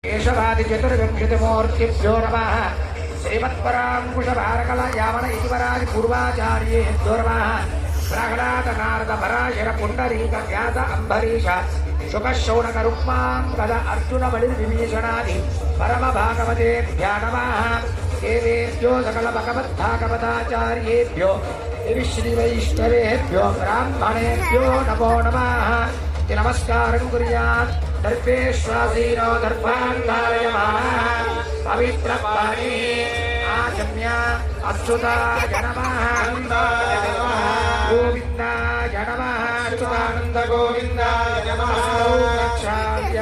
केशवादि चतुर्विंशतिमूर्तिभ्यो नमः। श्रीमत्पराङ्कुशभारकला यामन इतिवरादि पूर्वाचार्येभ्यो नमः। प्रह्लाद नारद पराशर पुण्डरीक व्यास अम्बरीश शुकशौनक रुक्माङ्गद अर्जुन बलिर्विभीषणादि परम भागवतेभ्यो नमः। देवेभ्यो सकल भगवद्भागवताचार्येभ्यो श्रीवैष्णवेभ्यो ब्राह्मणेभ्यो नमो नमः। नमस्कारं कुर्यात् दर्पेश्वासीनो दर्भान्धारयमानः पवित्रपाणि आचम्य अच्युताय नमः। गोविन्दाय नमः। अच्युतानन्द गोविन्दाय नमः। रक्षाय